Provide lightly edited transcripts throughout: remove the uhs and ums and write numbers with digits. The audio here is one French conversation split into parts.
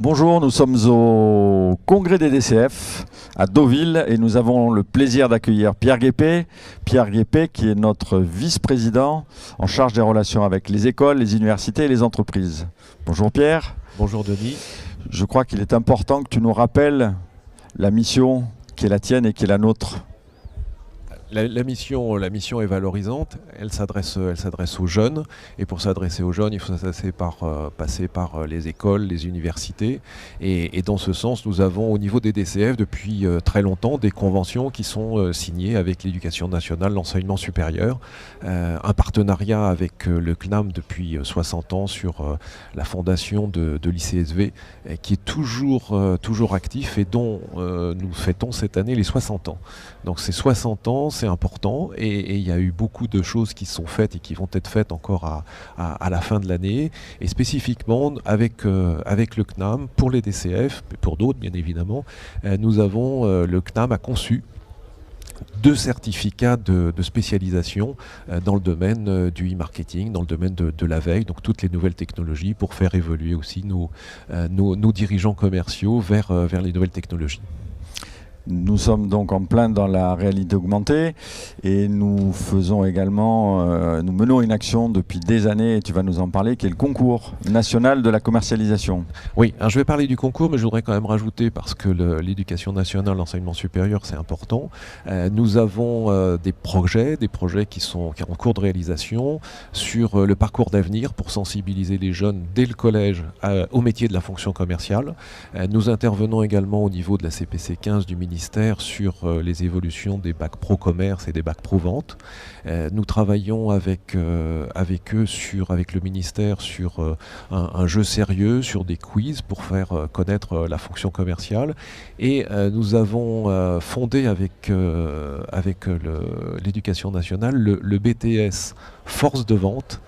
Bonjour, nous sommes au congrès des DCF à Deauville et nous avons le plaisir d'accueillir Pierre Guépé. Pierre Guépé qui est notre vice-président en charge des relations avec les écoles, les universités et les entreprises. Bonjour Pierre. Bonjour Denis. Je crois qu'il est important que tu nous rappelles la mission qui est la tienne et qui est la nôtre. La mission est valorisante, elle s'adresse aux jeunes, et pour s'adresser aux jeunes, il faut passer par les écoles, les universités, et dans ce sens, nous avons au niveau des DCF depuis très longtemps des conventions qui sont signées avec l'éducation nationale, l'enseignement supérieur, un partenariat avec le CNAM depuis 60 ans sur la fondation de l'ICSV, qui est toujours actif et dont nous fêtons cette année les 60 ans. Donc ces 60 ans, c'est important et il y a eu beaucoup de choses qui sont faites et qui vont être faites encore à la fin de l'année, et spécifiquement avec le CNAM pour les DCF, et pour d'autres bien évidemment, le CNAM a conçu 2 certificats de spécialisation dans le domaine du e-marketing, dans le domaine de la veille, donc toutes les nouvelles technologies pour faire évoluer aussi nos dirigeants commerciaux vers les nouvelles technologies. Nous sommes donc en plein dans la réalité augmentée et nous faisons également, nous menons une action depuis des années, et tu vas nous en parler, qui est le concours national de la commercialisation. Oui, alors je vais parler du concours, mais je voudrais quand même rajouter, parce que l'éducation nationale, l'enseignement supérieur, c'est important. Nous avons des projets qui sont en cours de réalisation sur le parcours d'avenir pour sensibiliser les jeunes dès le collège au métier de la fonction commerciale. Nous intervenons également au niveau de la CPC 15 du ministère sur les évolutions des bacs pro commerce et des bacs pro vente. Nous travaillons avec eux, avec le ministère, sur un jeu sérieux, sur des quiz pour faire connaître la fonction commerciale. Et nous avons fondé avec l'éducation nationale le BTS Force de vente,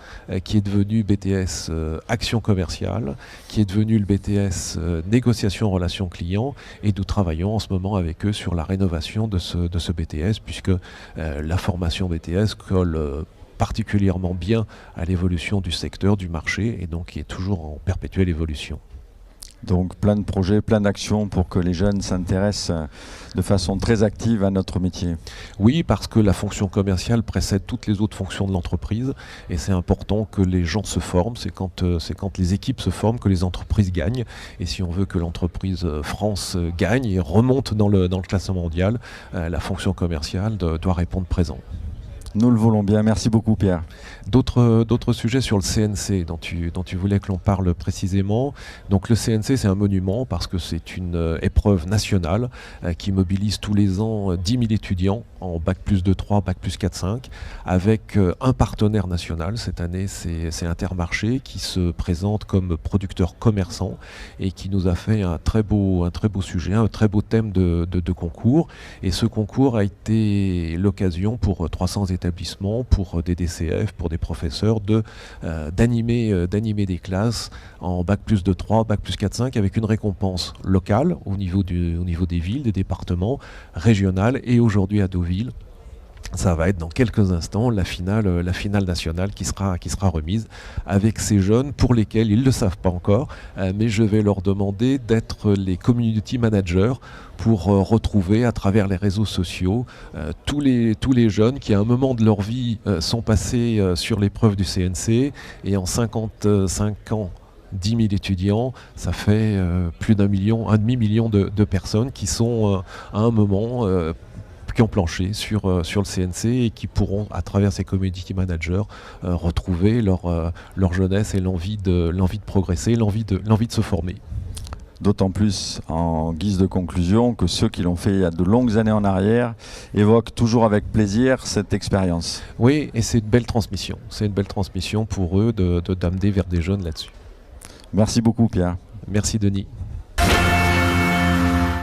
qui est devenu BTS Action commerciale, qui est devenu le BTS Négociation Relations clients, et nous travaillons en ce moment avec eux sur la rénovation de ce BTS, puisque la formation BTS colle particulièrement bien à l'évolution du secteur, du marché, et donc qui est toujours en perpétuelle évolution. Donc plein de projets, plein d'actions pour que les jeunes s'intéressent de façon très active à notre métier. Oui, parce que la fonction commerciale précède toutes les autres fonctions de l'entreprise, et c'est important que les gens se forment. C'est quand les équipes se forment que les entreprises gagnent, et si on veut que l'entreprise France gagne et remonte dans le classement mondial, la fonction commerciale doit répondre présent. Nous le voulons bien. Merci beaucoup Pierre. D'autres sujets sur le CNC dont tu voulais que l'on parle précisément. Donc le CNC, c'est un monument parce que c'est une épreuve nationale qui mobilise tous les ans 10 000 étudiants en Bac plus 2-3, Bac plus 4-5, avec un partenaire national. Cette année, c'est Intermarché qui se présente comme producteur commerçant et qui nous a fait un très beau sujet, un très beau thème de concours. Et ce concours a été l'occasion pour 300 établissements, pour des DCF, pour des professeurs, d'animer des classes en Bac plus 2-3, Bac plus 4-5, avec une récompense locale au niveau des villes, des départements, régionales, et aujourd'hui à Deauville. Ça va être dans quelques instants la finale nationale qui sera remise avec ces jeunes pour lesquels ils ne le savent pas encore, mais je vais leur demander d'être les community managers pour retrouver à travers les réseaux sociaux tous les jeunes qui à un moment de leur vie sont passés sur l'épreuve du CNC, et en 55 ans, 10 000 étudiants, ça fait plus un demi-million de personnes qui sont à un moment qui ont planché sur le CNC et qui pourront, à travers ces community managers, retrouver leur jeunesse et l'envie de progresser, l'envie de se former. D'autant plus, en guise de conclusion, que ceux qui l'ont fait il y a de longues années en arrière évoquent toujours avec plaisir cette expérience. Oui, et c'est une belle transmission. C'est une belle transmission pour eux d'amener vers des jeunes là-dessus. Merci beaucoup Pierre. Merci Denis.